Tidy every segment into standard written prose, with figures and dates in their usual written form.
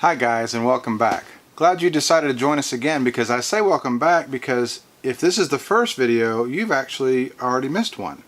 Hi guys, and welcome back. Glad you decided to join us again, because I say welcome back because if this is the first video, you've actually already missed one.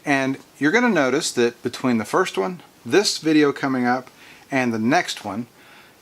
And you're going to notice that between the first one, this video coming up, and the next one,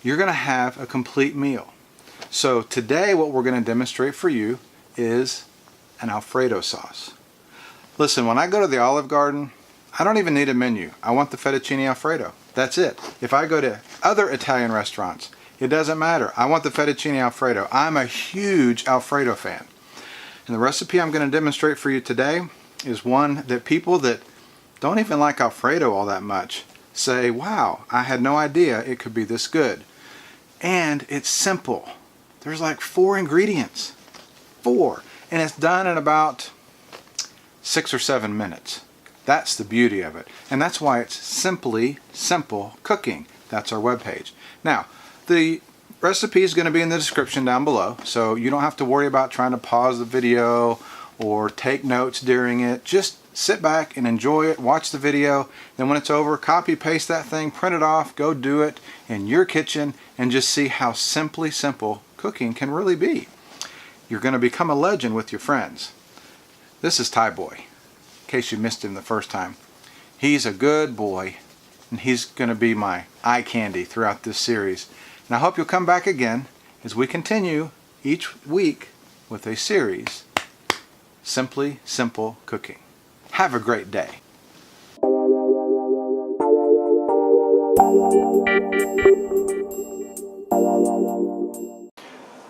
you're going to have a complete meal. So today what we're going to demonstrate for you is an Alfredo sauce. Listen, when I go to the Olive Garden, I don't even need a menu. I want the fettuccine Alfredo. That's it. If I go to other Italian restaurants, it doesn't matter. I want the fettuccine Alfredo. I'm a huge Alfredo fan. And the recipe I'm going to demonstrate for you today is one that people that don't even like Alfredo all that much say, wow, I had no idea it could be this good. And it's simple. There's like 4 ingredients. 4. And it's done in about 6 or 7 minutes. That's the beauty of it. And that's why it's Simply Simple Cooking. That's our webpage. Now, the recipe is going to be in the description down below, so you don't have to worry about trying to pause the video or take notes during it. Just sit back and enjoy it, watch the video, then when it's over, copy paste that thing, print it off, go do it in your kitchen, and just see how simply simple cooking can really be. You're going to become a legend with your friends. This is Thai Boy. In case you missed him the first time. He's a good boy, and he's going to be my eye candy throughout this series. And I hope you'll come back again as we continue each week with a series, Simply Simple Cooking. Have a great day.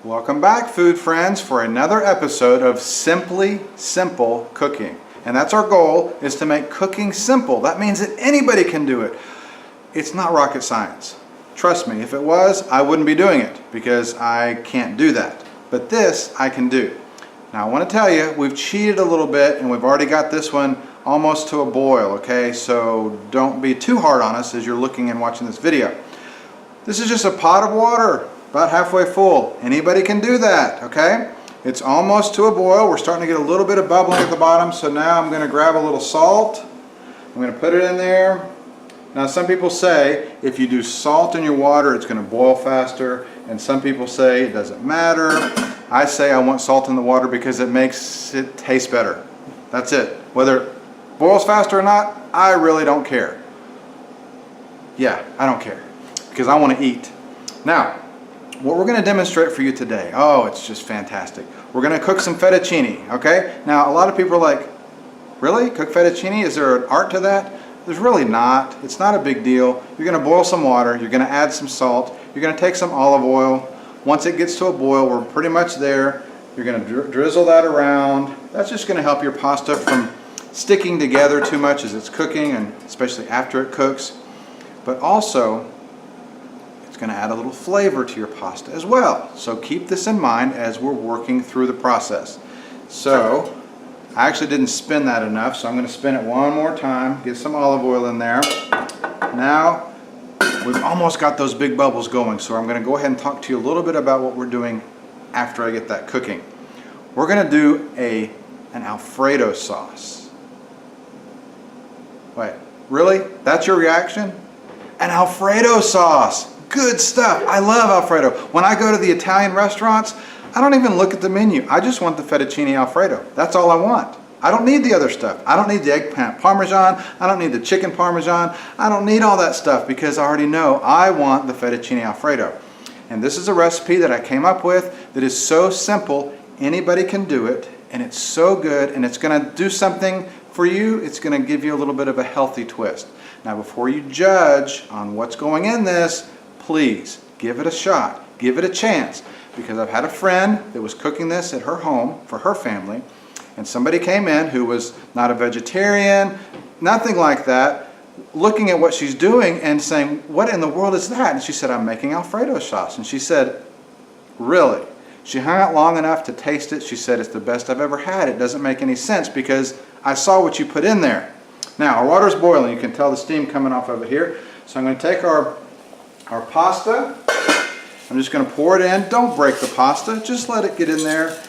Welcome back, food friends, for another episode of Simply Simple Cooking. And that's our goal, is to make cooking simple. That means that anybody can do it. It's not rocket science. Trust me, if it was, I wouldn't be doing it, because I can't do that. But this, I can do. Now I want to tell you, we've cheated a little bit, and we've already got this one almost to a boil, okay? So don't be too hard on us as you're looking and watching this video. This is just a pot of water, about halfway full. Anybody can do that, okay? It's almost to a boil. We're starting to get a little bit of bubbling at the bottom, so now I'm going to grab a little salt. I'm going to put it in there. Now some people say if you do salt in your water, it's going to boil faster, and some people say it doesn't matter. I say I want salt in the water because it makes it taste better. That's it. Whether it boils faster or not, I really don't care. Yeah, I don't care, because I want to eat. Now, what we're going to demonstrate for you today, oh, it's just fantastic. We're going to cook some fettuccine, okay? Now, a lot of people are like, really? Cook fettuccine? Is there an art to that? There's really not. It's not a big deal. You're going to boil some water. You're going to add some salt. You're going to take some olive oil. Once it gets to a boil, we're pretty much there. You're going to drizzle that around. That's just going to help your pasta from sticking together too much as it's cooking, and especially after it cooks. But also, it's going to add a little flavor to your pasta as well. So keep this in mind as we're working through the process. So I actually didn't spin that enough, so I'm going to spin it one more time, get some olive oil in there. Now we've almost got those big bubbles going, so I'm going to go ahead and talk to you a little bit about what we're doing after I get that cooking. We're going to do an Alfredo sauce. Wait, really? That's your reaction? An Alfredo sauce! Good stuff. I love Alfredo. When I go to the Italian restaurants, I don't even look at the menu. I just want the fettuccine Alfredo. That's all I want. I don't need the other stuff. I don't need the eggplant parmesan. I don't need the chicken parmesan. I don't need all that stuff, because I already know I want the fettuccine Alfredo. And this is a recipe that I came up with that is so simple, anybody can do it, and it's so good, and it's going to do something for you. It's going to give you a little bit of a healthy twist. Now, before you judge on what's going in this, please give it a shot, give it a chance, because I've had a friend that was cooking this at her home for her family, and somebody came in who was not a vegetarian, nothing like that, looking at what she's doing and saying, what in the world is that? And she said, I'm making Alfredo sauce. And she said, really? She hung out long enough to taste it. She said, it's the best I've ever had. It doesn't make any sense because I saw what you put in there. Now, our water's boiling. You can tell the steam coming off of it here. So I'm going to take our pasta. I'm just going to pour it in. Don't break the pasta. Just let it get in there.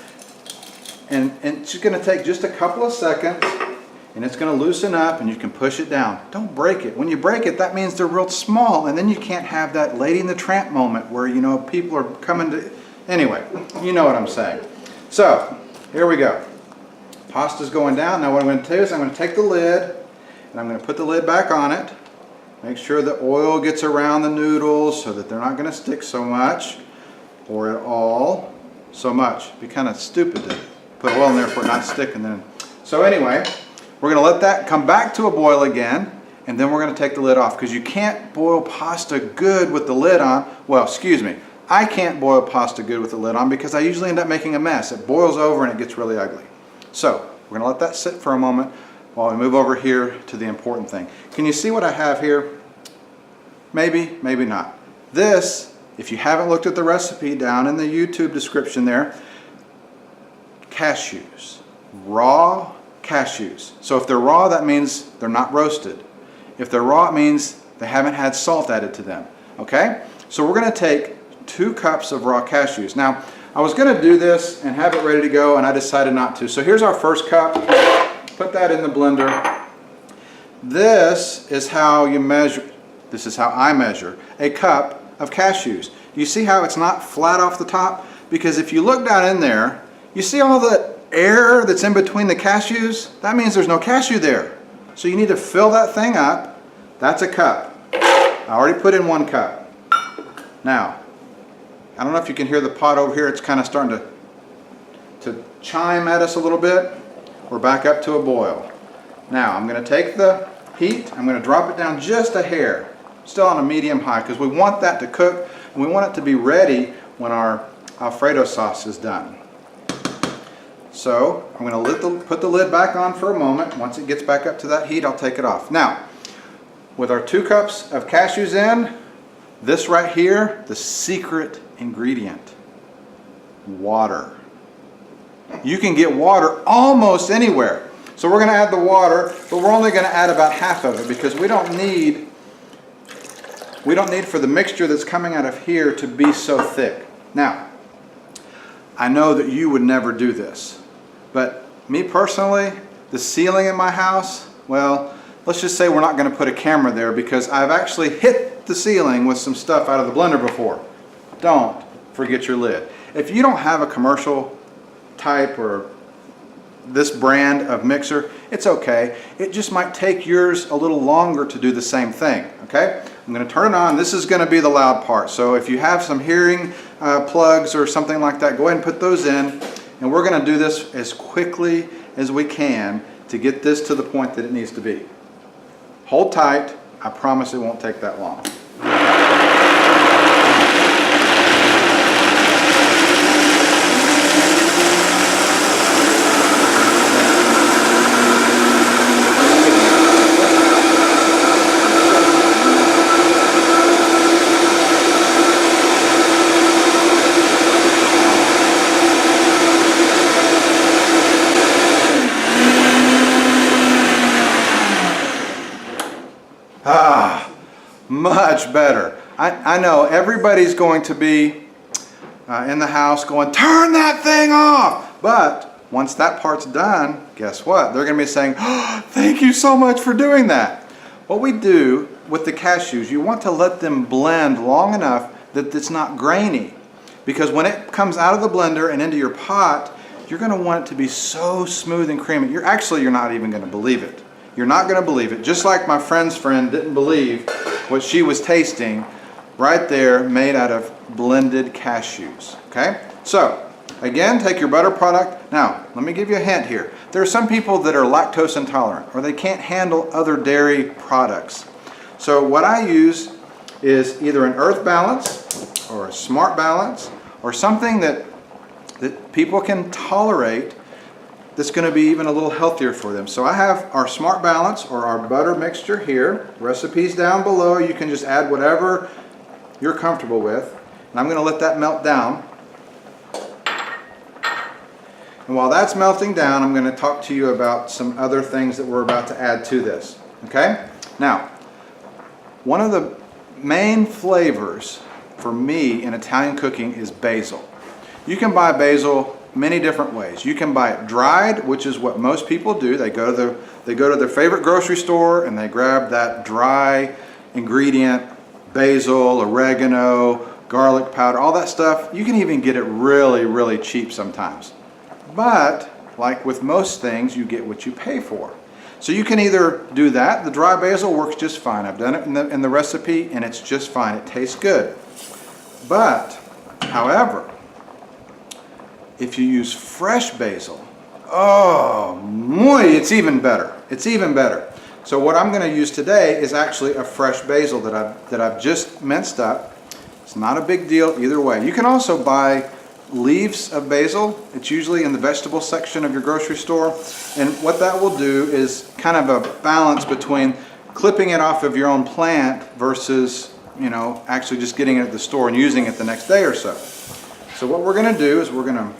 And it's going to take just a couple of seconds. and it's going to loosen up and you can push it down. Don't break it. When you break it, that means they're real small, and then you can't have that Lady and the Tramp moment where, you know, people are coming to... Anyway, you know what I'm saying. So, here we go. Pasta's going down. Now what I'm going to do is I'm going to take the lid and I'm going to put the lid back on it. Make sure the oil gets around the noodles so that they're not going to stick so much or at all. So much. It'd be kind of stupid to put oil in there for it not to stick. And then. So anyway, we're going to let that come back to a boil again, and then we're going to take the lid off, because you can't boil pasta good with the lid on. Well, excuse me. I can't boil pasta good with the lid on because I usually end up making a mess. It boils over and it gets really ugly. So we're going to let that sit for a moment while we move over here to the important thing. Can you see what I have here? Maybe, maybe not. This, if you haven't looked at the recipe down in the YouTube description there, cashews, raw cashews. So if they're raw, that means they're not roasted. If they're raw, it means they haven't had salt added to them. Okay? So we're going to take 2 cups of raw cashews. Now, I was going to do this and have it ready to go, and I decided not to. So here's our first cup. Put that in the blender. This is how you measure, this is how I measure a cup of cashews. You see how it's not flat off the top? Because if you look down in there, you see all the air that's in between the cashews? That means there's no cashew there. So you need to fill that thing up. That's a cup. I already put in 1 cup. Now, I don't know if you can hear the pot over here. It's kind of starting to chime at us a little bit. We're back up to a boil. Now, I'm going to take the heat. I'm going to drop it down just a hair. Still on a medium high, because we want that to cook, and we want it to be ready when our Alfredo sauce is done. So, I'm going to put the lid back on for a moment. Once it gets back up to that heat, I'll take it off. Now, with our 2 cups of cashews in, this right here, the secret ingredient, water. You can get water almost anywhere. So we're going to add the water, but we're only going to add about half of it, because we don't need for the mixture that's coming out of here to be so thick. Now, I know that you would never do this, but me personally, the ceiling in my house, well, let's just say we're not going to put a camera there, because I've actually hit the ceiling with some stuff out of the blender before. Don't forget your lid. If you don't have a commercial type or this brand of mixer, it's okay. It just might take yours a little longer to do the same thing, okay? I'm going to turn it on. This is going to be the loud part. So if you have some hearing plugs or something like that, go ahead and put those in. And we're going to do this as quickly as we can to get this to the point that it needs to be. Hold tight. I promise it won't take that long. Much better. I know everybody's going to be in the house going, turn that thing off. But once that part's done, guess what? They're going to be saying, oh, thank you so much for doing that. What we do with the cashews, you want to let them blend long enough that it's not grainy. Because when it comes out of the blender and into your pot, you're going to want it to be so smooth and creamy. You're not even going to believe it. You're not going to believe it. Just like my friend's friend didn't believe what she was tasting right there, made out of blended cashews. Okay? So, again, take your butter product. Now, let me give you a hint here. There are some people that are lactose intolerant, or they can't handle other dairy products. So what I use is either an earth balance or a smart balance, or something that people can tolerate that's going to be even a little healthier for them. So I have our smart balance or our butter mixture here. Recipes down below. You can just add whatever you're comfortable with. And I'm going to let that melt down. And while that's melting down, I'm going to talk to you about some other things that we're about to add to this. Okay? Now, one of the main flavors for me in Italian cooking is basil. You can buy basil many different ways. You can buy it dried, which is what most people do. They go to their favorite grocery store and they grab that dry ingredient, basil, oregano, garlic powder, all that stuff. You can even get it really, really cheap sometimes. But like with most things, you get what you pay for. So you can either do that. The dry basil works just fine. I've done it in the recipe and it's just fine. It tastes good. But, however, if you use fresh basil, oh, muy, it's even better. It's even better. So what I'm going to use today is actually a fresh basil that I've just minced up. It's not a big deal either way. You can also buy leaves of basil. It's usually in the vegetable section of your grocery store. And what that will do is kind of a balance between clipping it off of your own plant versus, you know, actually just getting it at the store and using it the next day or so. So what we're going to do is we're going to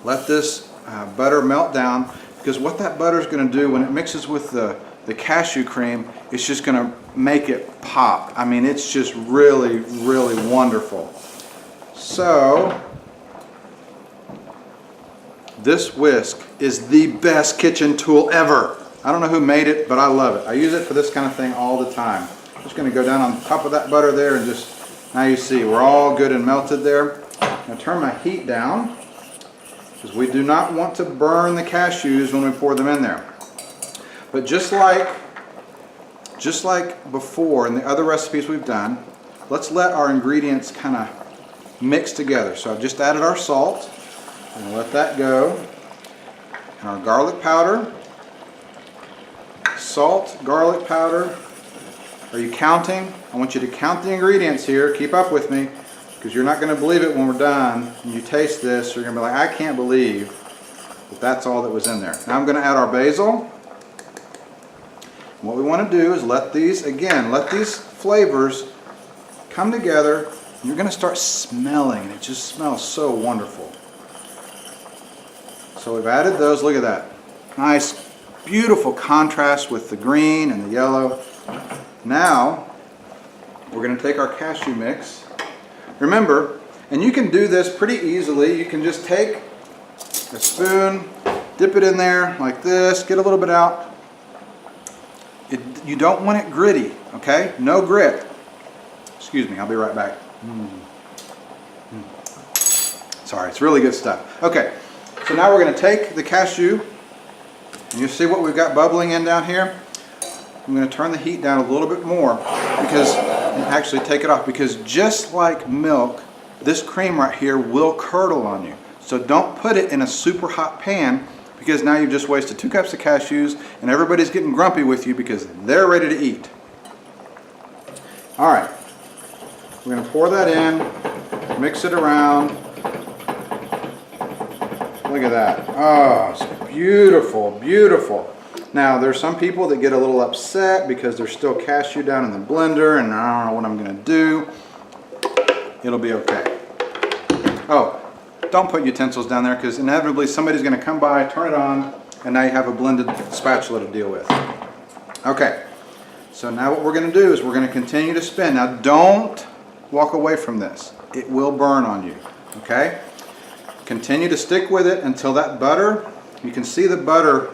let this butter melt down, because what that butter is going to do when it mixes with the cashew cream, it's just going to make it pop. I mean, it's just really, really wonderful. So this whisk is the best kitchen tool ever. I don't know who made it, but I love it. I use it for this kind of thing all the time. I'm just going to go down on top of that butter there and just, now you see we're all good and melted there. I'm going to turn my heat down because we do not want to burn the cashews when we pour them in there. But just like before in the other recipes we've done, let's let our ingredients kind of mix together. So I've just added our salt. I'm going to let that go. And our garlic powder. Salt, garlic powder. Are you counting? I want you to count the ingredients here. Keep up with me, because you're not going to believe it when we're done. When you taste this, you're going to be like, I can't believe that that's all that was in there. Now I'm going to add our basil. What we want to do is let these flavors come together. And you're going to start smelling, and it just smells so wonderful. So we've added those. Look at that. Nice, beautiful contrast with the green and the yellow. Now, we're going to take our cashew mix. Remember, and you can do this pretty easily. You can just take a spoon, dip it in there like this, get a little bit out. You don't want it gritty, okay? No grit. Excuse me, I'll be right back. Sorry, it's really good stuff. Okay, so now we're going to take the cashew, and you see what we've got bubbling in down here? I'm going to turn the heat down a little bit more, because, and actually take it off, because just like milk, this cream right here will curdle on you. So don't put it in a super hot pan, because now you've just wasted 2 cups of cashews and everybody's getting grumpy with you because they're ready to eat. All right, we're going to pour that in, mix it around. Look at that. Oh, it's beautiful, beautiful. Now, there's some people that get a little upset because there's still cashew down in the blender and I don't know what I'm going to do. It'll be okay. Oh, don't put utensils down there, because inevitably somebody's going to come by, turn it on, and now you have a blended spatula to deal with. Okay, so now what we're going to do is we're going to continue to spin. Now don't walk away from this. It will burn on you, okay? Continue to stick with it until that butter, you can see the butter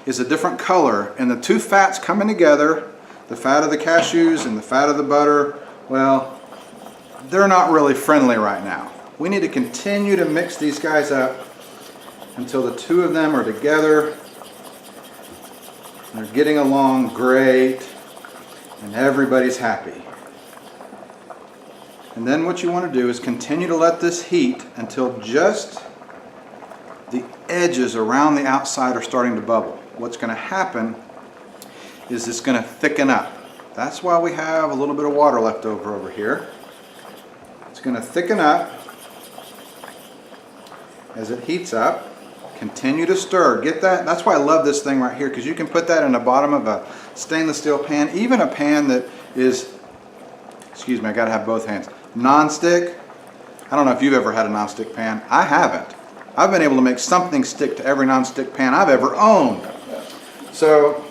is a different color, and the two fats coming together, the fat of the cashews and the fat of the butter, well, they're not really friendly right now. We need to continue to mix these guys up until the two of them are together. They're getting along great and everybody's happy. And then what you want to do is continue to let this heat until just the edges around the outside are starting to bubble. What's going to happen is it's going to thicken up. That's why we have a little bit of water left over here. It's going to thicken up. As it heats up, continue to stir. Get that? That's why I love this thing right here, because you can put that in the bottom of a stainless steel pan, even a pan that is, excuse me, I gotta have both hands, non-stick. I don't know if you've ever had a non-stick pan. I haven't. I've been able to make something stick to every non-stick pan I've ever owned. So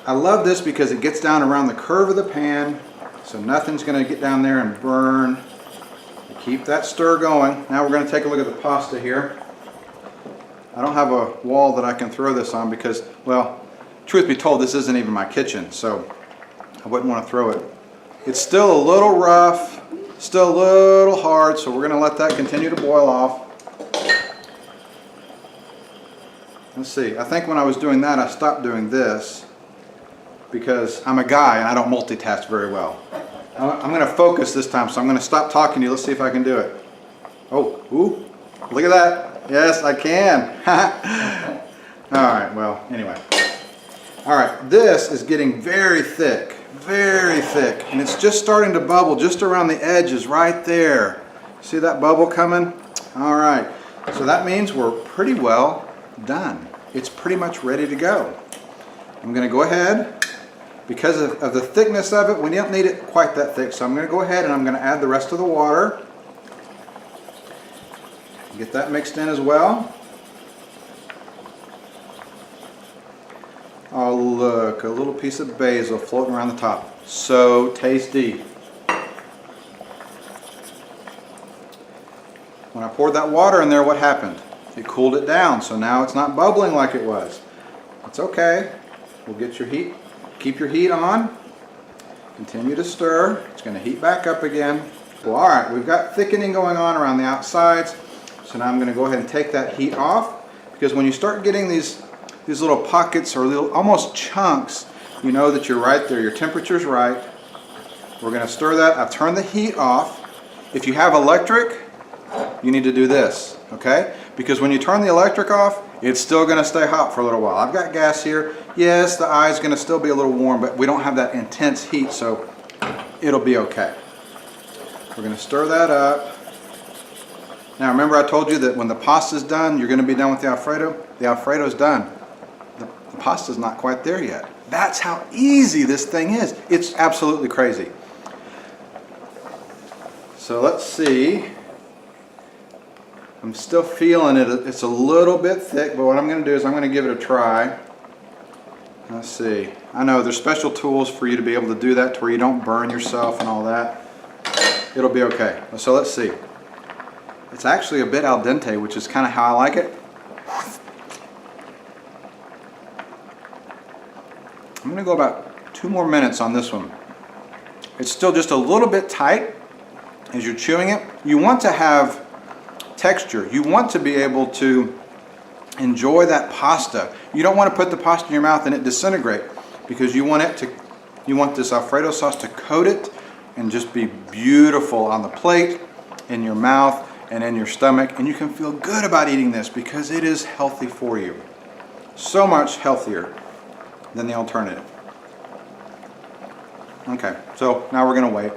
I love this because it gets down around the curve of the pan, so nothing's going to get down there and burn. Keep that stir going. Now we're going to take a look at the pasta here. I don't have a wall that I can throw this on because, well, truth be told, this isn't even my kitchen, so I wouldn't want to throw it. It's still a little rough, still a little hard, so we're going to let that continue to boil off. Let's see, I think when I was doing that, I stopped doing this because I'm a guy and I don't multitask very well. I'm going to focus this time, so I'm going to stop talking to you. Let's see if I can do it. Oh, ooh, look at that. Yes, I can. All right, well, anyway. All right, this is getting very thick, and it's just starting to bubble just around the edges right there. See that bubble coming? All right, so that means we're pretty well done. It's pretty much ready to go. I'm going to go ahead. Because of the thickness of it, we don't need it quite that thick, so I'm going to go ahead and I'm going to add the rest of the water. Get that mixed in as well. Oh look, a little piece of basil floating around the top. So tasty. When I poured that water in there, what happened? It cooled it down, so now it's not bubbling like it was. It's okay. We'll get your heat. Keep your heat on. Continue to stir. It's going to heat back up again. Well, all right, we've got thickening going on around the outsides. So now I'm going to go ahead and take that heat off, because when you start getting these little pockets or little almost chunks, you know that you're right there. Your temperature's right. We're going to stir that. I've turned the heat off. If you have electric, you need to do this, okay? Because when you turn the electric off, it's still going to stay hot for a little while. I've got gas here. Yes, the eye's going to still be a little warm, but we don't have that intense heat, so it'll be okay. We're going to stir that up. Now remember I told you that when the pasta's done, you're going to be done with the Alfredo? The Alfredo's done. The pasta's not quite there yet. That's how easy this thing is. It's absolutely crazy. So let's see. I'm still feeling it. It's a little bit thick, but what I'm going to do is I'm going to give it a try. Let's see. I know there's special tools for you to be able to do that to where you don't burn yourself and all that. It'll be okay. So let's see. It's actually a bit al dente, which is kind of how I like it. I'm going to go about 2 more minutes on this one. It's still just a little bit tight as you're chewing it. You want to have texture. You want to be able to enjoy that pasta. You don't want to put the pasta in your mouth and it disintegrate, because you want this Alfredo sauce to coat it and just be beautiful on the plate, in your mouth, and in your stomach, and you can feel good about eating this because it is healthy for you. So much healthier than the alternative. Okay, so now we're going to wait.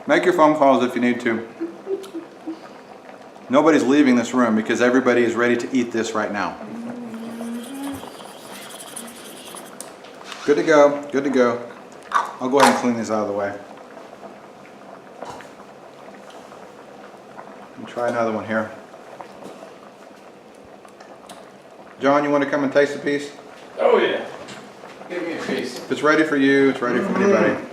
Make your phone calls if you need to. Nobody's leaving this room because everybody is ready to eat this right now. Good to go, good to go. I'll go ahead and clean these out of the way. And try another one here. John, you want to come and taste a piece? Oh yeah. Give me a piece. If it's ready for you, it's ready for anybody.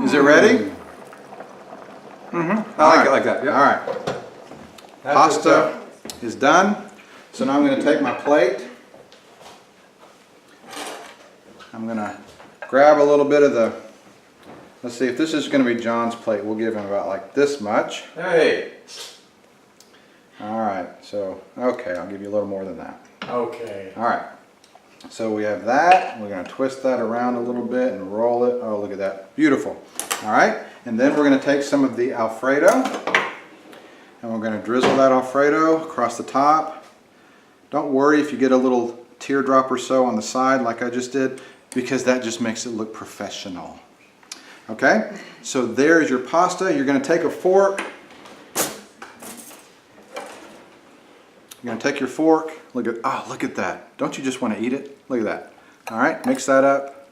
Is it ready? Mm-hmm. I like it like that. Yep. All right. Pasta is done. So now I'm going to take my plate. I'm going to grab a little bit of the, let's see, if this is going to be John's plate, we'll give him about like this much. Hey. All right. So, okay, I'll give you a little more than that. Okay. All right. So we have that. We're going to twist that around a little bit and roll it. Oh, look at that. Beautiful. All right. And then we're going to take some of the Alfredo and we're going to drizzle that Alfredo across the top. Don't worry if you get a little teardrop or so on the side like I just did, because that just makes it look professional. Okay. So there's your pasta. You're going to take a fork. You're going to take your fork. Look at that. Don't you just want to eat it? Look at that. All right, mix that up.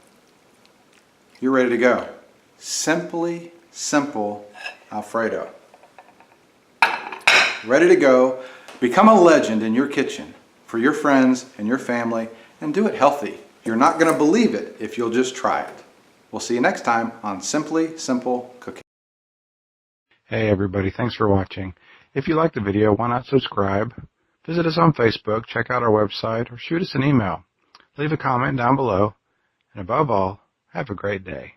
You're ready to go. Simply simple Alfredo. ready to go. Become a legend in your kitchen for your friends and your family, and do it healthy. You're not going to believe it if you'll just try it. We'll see you next time on Simply Simple Cooking. Hey everybody, thanks for watching. If you liked the video, why not subscribe? Visit us on Facebook, check out our website, or shoot us an email. Leave a comment down below, and above all, have a great day.